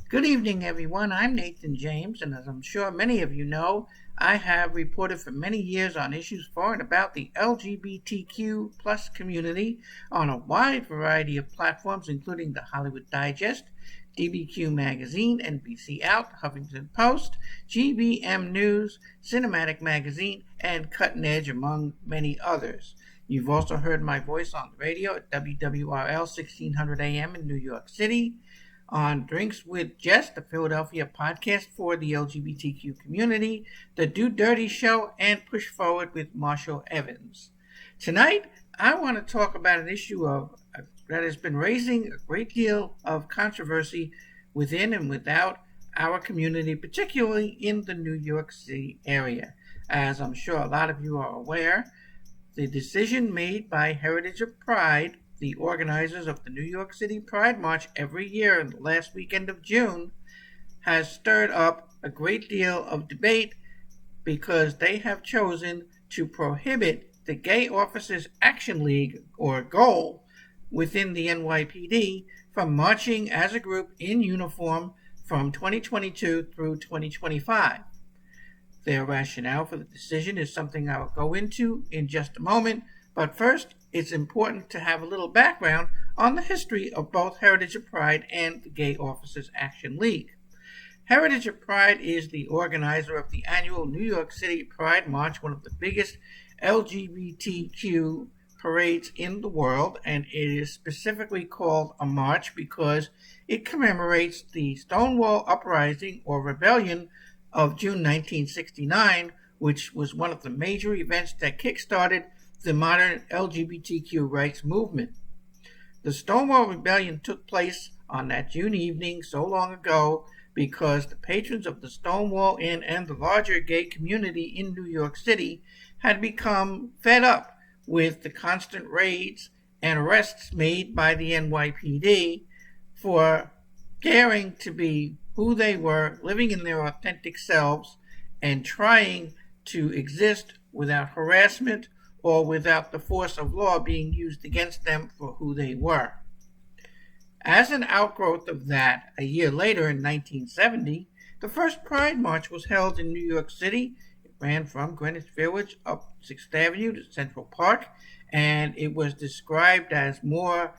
Good evening, everyone. I'm Nathan James, and as I'm sure many of you know, I have reported for many years on issues for and about the LGBTQ plus community on a wide variety of platforms, including the Hollywood Digest, DBQ Magazine, NBC Out, Huffington Post, GBM News, Cinematic Magazine, and Cutting Edge, among many others. You've also heard my voice on the radio at WWRL 1600 AM in New York City, on Drinks with Jess, the Philadelphia podcast for the LGBTQ community, the Do Dirty Show, and Push Forward with Marshall Evans. Tonight, I want to talk about an issue that has been raising a great deal of controversy within and without our community, particularly in the New York City area. As I'm sure a lot of you are aware, the decision made by Heritage of Pride, the organizers of the New York City Pride March every year in the last weekend of June, has stirred up a great deal of debate because they have chosen to prohibit the Gay Officers Action League, or GOAL, within the NYPD from marching as a group in uniform from 2022 through 2025. Their rationale for the decision is something I will go into in just a moment, but first, it's important to have a little background on the history of both Heritage of Pride and the Gay Officers Action League. Heritage of Pride is the organizer of the annual New York City Pride March, one of the biggest LGBTQ parades in the world, and it is specifically called a march because it commemorates the Stonewall Uprising or Rebellion of June 1969, which was one of the major events that kickstarted the modern LGBTQ rights movement. The Stonewall Rebellion took place on that June evening so long ago because the patrons of the Stonewall Inn and the larger gay community in New York City had become fed up with the constant raids and arrests made by the NYPD for daring to be who they were, living in their authentic selves, and trying to exist without harassment or without the force of law being used against them for who they were. As an outgrowth of that, a year later in 1970, the first Pride March was held in New York City. It ran from Greenwich Village up 6th Avenue to Central Park, and it was described as more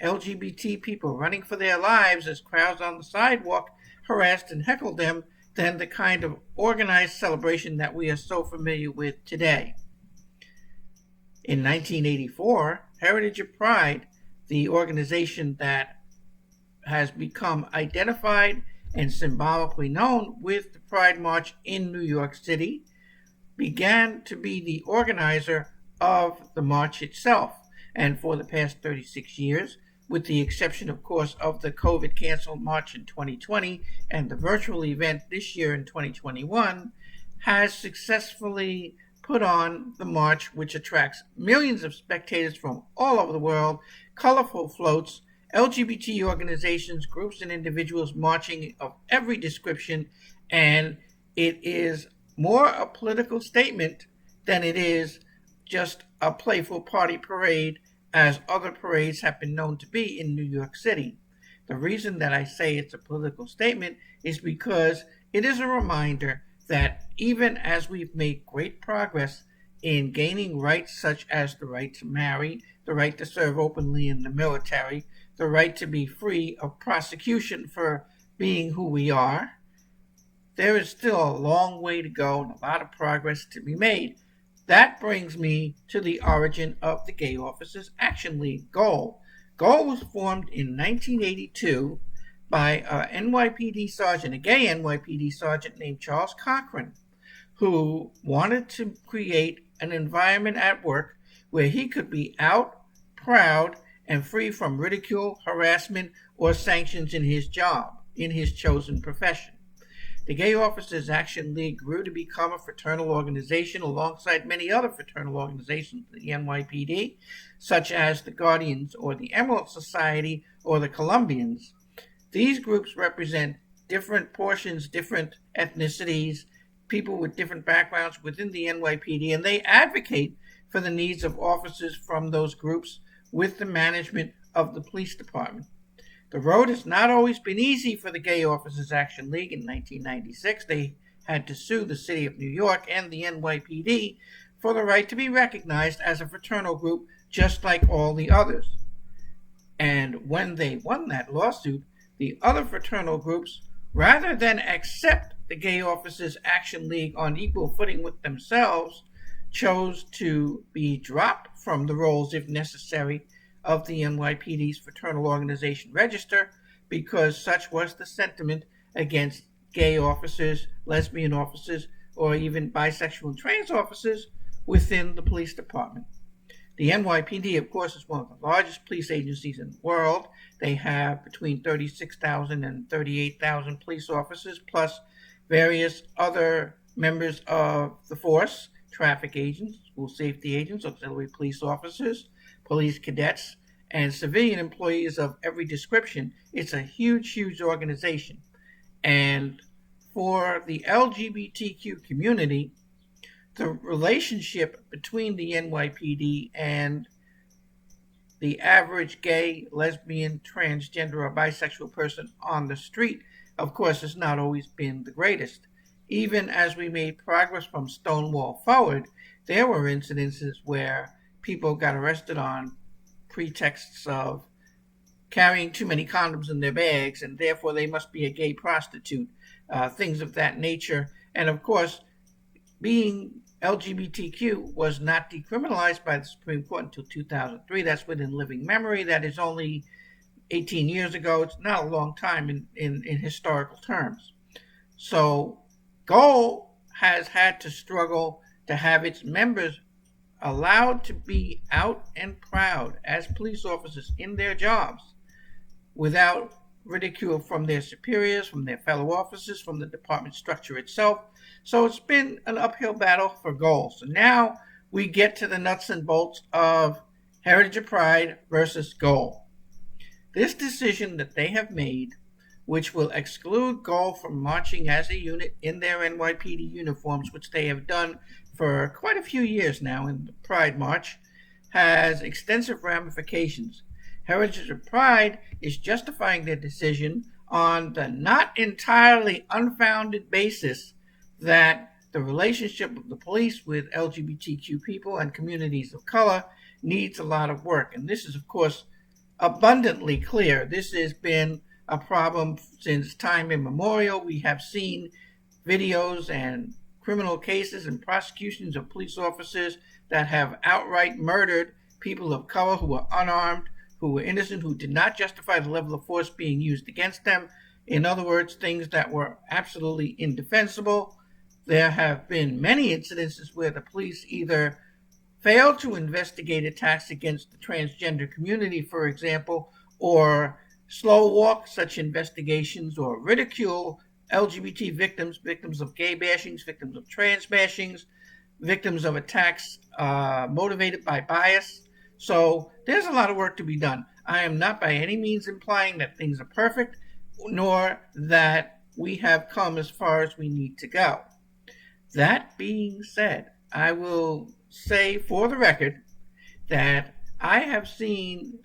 LGBT people running for their lives as crowds on the sidewalk harassed and heckled them than the kind of organized celebration that we are so familiar with today. In 1984, Heritage of Pride, the organization that has become identified and symbolically known with the Pride March in New York City, began to be the organizer of the march itself. And for the past 36 years, with the exception, of course, of the COVID-canceled March in 2020 and the virtual event this year in 2021, has successfully put on the march, which attracts millions of spectators from all over the world, colorful floats, LGBT organizations, groups, and individuals marching of every description, and it is more a political statement than it is just a playful party parade, as other parades have been known to be in New York City. The reason that I say it's a political statement is because it is a reminder that even as we've made great progress in gaining rights such as the right to marry, the right to serve openly in the military, the right to be free of prosecution for being who we are, there is still a long way to go and a lot of progress to be made. That brings me to the origin of the Gay Officers Action League, GOAL. GOAL was formed in 1982 by NYPD sergeant, a gay NYPD sergeant named Charles Cochran, who wanted to create an environment at work where he could be out, proud, and free from ridicule, harassment, or sanctions in his job, in his chosen profession. The Gay Officers Action League grew to become a fraternal organization alongside many other fraternal organizations in the NYPD, such as the Guardians or the Emerald Society or the Colombians. These groups represent different portions, different ethnicities, people with different backgrounds within the NYPD, and they advocate for the needs of officers from those groups with the management of the police department. The road has not always been easy for the Gay Officers Action League. In 1996, they had to sue the city of New York and the NYPD for the right to be recognized as a fraternal group just like all the others. And when they won that lawsuit, the other fraternal groups, rather than accept the Gay Officers Action League on equal footing with themselves, chose to be dropped from the rolls, if necessary, of the NYPD's Fraternal Organization Register, because such was the sentiment against gay officers, lesbian officers, or even bisexual and trans officers within the police department. The NYPD, of course, is one of the largest police agencies in the world. They have between 36,000 and 38,000 police officers, plus various other members of the force, traffic agents, school safety agents, auxiliary police officers, police cadets, and civilian employees of every description. It's a huge, huge organization. And for the LGBTQ community, the relationship between the NYPD and the average gay, lesbian, transgender, or bisexual person on the street, of course, has not always been the greatest. Even as we made progress from Stonewall forward, there were incidences where people got arrested on pretexts of carrying too many condoms in their bags, and therefore they must be a gay prostitute, things of that nature. And of course, being LGBTQ was not decriminalized by the Supreme Court until 2003. That's within living memory. That is only 18 years ago. It's not a long time in historical terms. So GOAL has had to struggle to have its members allowed to be out and proud as police officers in their jobs without ridicule from their superiors, from their fellow officers, from the department structure itself. So it's been an uphill battle for GOAL. So now we get to the nuts and bolts of Heritage of Pride versus GOAL. This decision that they have made, which will exclude GOAL from marching as a unit in their NYPD uniforms, which they have done for quite a few years now in the Pride March, has extensive ramifications. Heritage of Pride is justifying their decision on the not entirely unfounded basis that the relationship of the police with LGBTQ people and communities of color needs a lot of work. And this is, of course, abundantly clear. This has been a problem since time immemorial. We have seen videos and criminal cases and prosecutions of police officers that have outright murdered people of color who were unarmed, who were innocent, who did not justify the level of force being used against them. In other words, things that were absolutely indefensible. There have been many incidences where the police either failed to investigate attacks against the transgender community, for example, or slow walk such investigations, or ridicule LGBT victims, victims of gay bashings, victims of trans bashings, victims of attacks motivated by bias. So there's a lot of work to be done. I am not by any means implying that things are perfect, nor that we have come as far as we need to go. That being said, I will say for the record that I have seen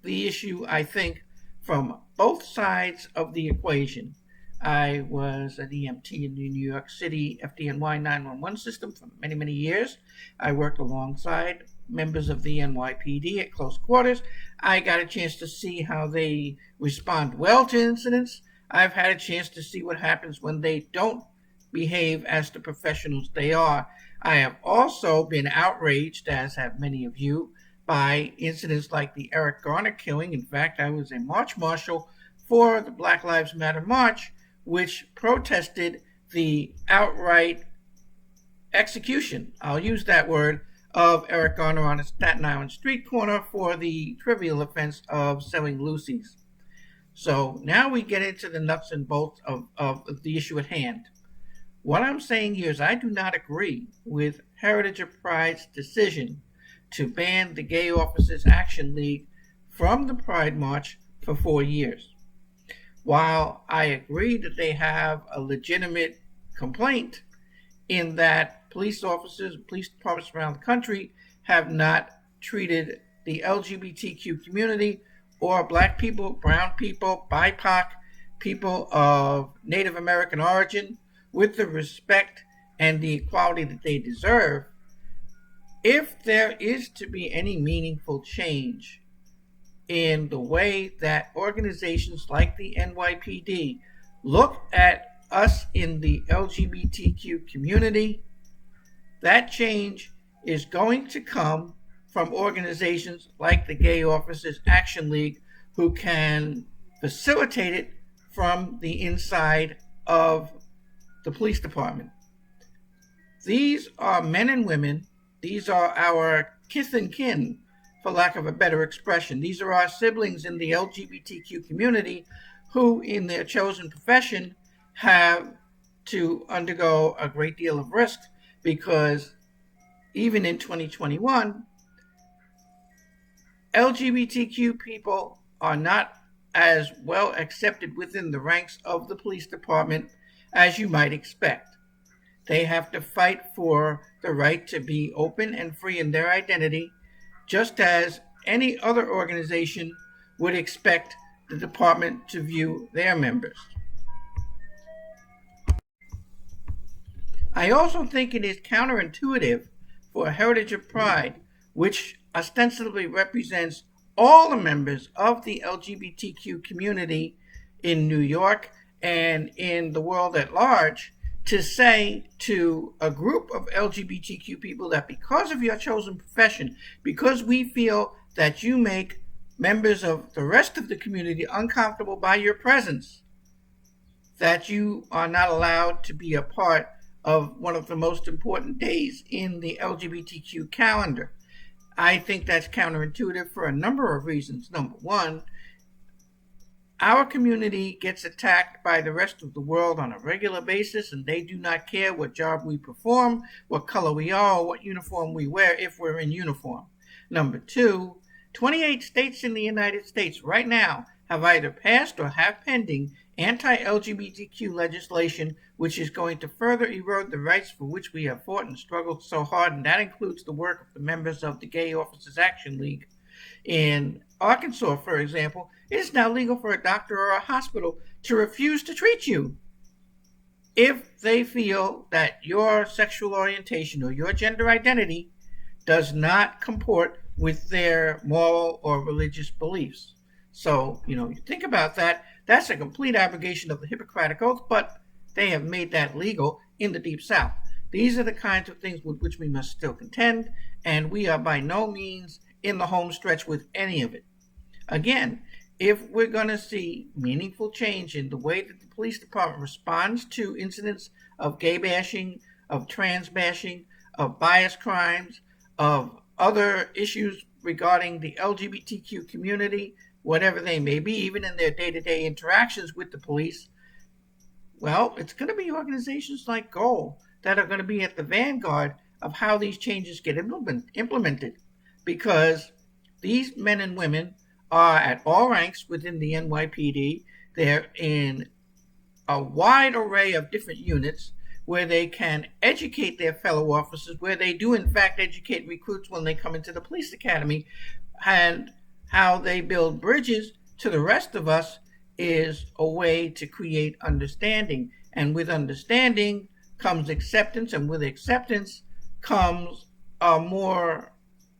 the issue, I think, from both sides of the equation. I was an EMT in the New York City FDNY 911 system for many, many years. I worked alongside members of the NYPD at close quarters. I got a chance to see how they respond well to incidents. I've had a chance to see what happens when they don't behave as the professionals they are. I have also been outraged, as have many of you, by incidents like the Eric Garner killing. In fact, I was a march marshal for the Black Lives Matter March, which protested the outright execution, I'll use that word, of Eric Garner on a Staten Island street corner for the trivial offense of selling Lucy's. So now we get into the nuts and bolts of the issue at hand. What I'm saying here is I do not agree with Heritage of Pride's decision to ban the Gay Officers Action League from the Pride March for 4 years. While I agree that they have a legitimate complaint in that police officers, police departments around the country have not treated the LGBTQ community or black people, brown people, BIPOC, people of Native American origin, with the respect and the equality that they deserve, if there is to be any meaningful change in the way that organizations like the NYPD look at us in the LGBTQ community, that change is going to come from organizations like the Gay Officers Action League, who can facilitate it from the inside of the police department. These are men and women. These are our kith and kin, for lack of a better expression. These are our siblings in the LGBTQ community who, in their chosen profession, have to undergo a great deal of risk, because even in 2021, LGBTQ people are not as well accepted within the ranks of the police department as you might expect. They have to fight for the right to be open and free in their identity, just as any other organization would expect the department to view their members. I also think it is counterintuitive for Heritage of Pride, which ostensibly represents all the members of the LGBTQ community in New York and in the world at large, to say to a group of LGBTQ people that because of your chosen profession, because we feel that you make members of the rest of the community uncomfortable by your presence, that you are not allowed to be a part of one of the most important days in the LGBTQ calendar. I think that's counterintuitive for a number of reasons. Number one, our community gets attacked by the rest of the world on a regular basis, and they do not care what job we perform, what color we are, or what uniform we wear if we're in uniform. Number two, 28 states in the United States right now have either passed or have pending anti-LGBTQ legislation, which is going to further erode the rights for which we have fought and struggled so hard, and that includes the work of the members of the Gay Officers Action League. In Arkansas, for example, it is now legal for a doctor or a hospital to refuse to treat you if they feel that your sexual orientation or your gender identity does not comport with their moral or religious beliefs. So, you think about that. That's a complete abrogation of the Hippocratic Oath, but they have made that legal in the Deep South. These are the kinds of things with which we must still contend, and we are by no means in the home stretch with any of it. Again, if we're going to see meaningful change in the way that the police department responds to incidents of gay bashing, of trans bashing, of bias crimes, of other issues regarding the LGBTQ community, whatever they may be, even in their day-to-day interactions with the police, well, it's going to be organizations like GOAL that are going to be at the vanguard of how these changes get implemented, because these men and women are at all ranks within the NYPD. They're in a wide array of different units where they can educate their fellow officers, where they do in fact educate recruits when they come into the police academy, and how they build bridges to the rest of us is a way to create understanding. And with understanding comes acceptance, and with acceptance comes a more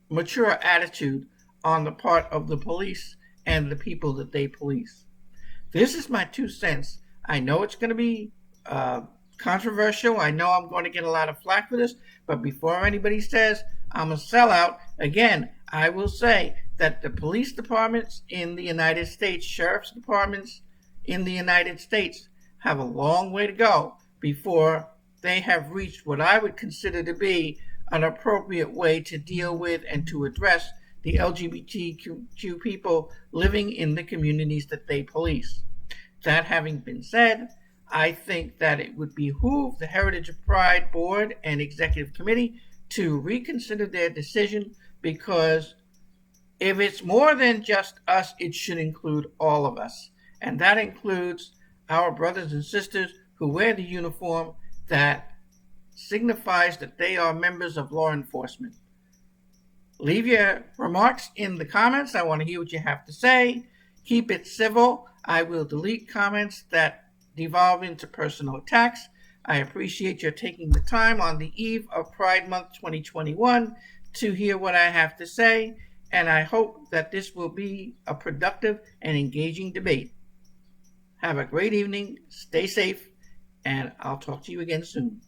mature attitude on the part of the police and the people that they police. This is my 2 cents. I know it's going to be controversial. I know I'm going to get a lot of flack for this, but before anybody says I'm a sellout, again, I will say that the police departments in the United States, sheriff's departments in the United States, have a long way to go before they have reached what I would consider to be an appropriate way to deal with and to address the LGBTQ people living in the communities that they police. That having been said, I think that it would behoove the Heritage of Pride Board and Executive Committee to reconsider their decision, because if it's more than just us, it should include all of us. And that includes our brothers and sisters who wear the uniform that signifies that they are members of law enforcement. Leave your remarks in the comments. I want to hear what you have to say. Keep it civil. I will delete comments that devolve into personal attacks. I appreciate your taking the time on the eve of Pride Month 2021 to hear what I have to say, and I hope that this will be a productive and engaging debate. Have a great evening, stay safe, and I'll talk to you again soon.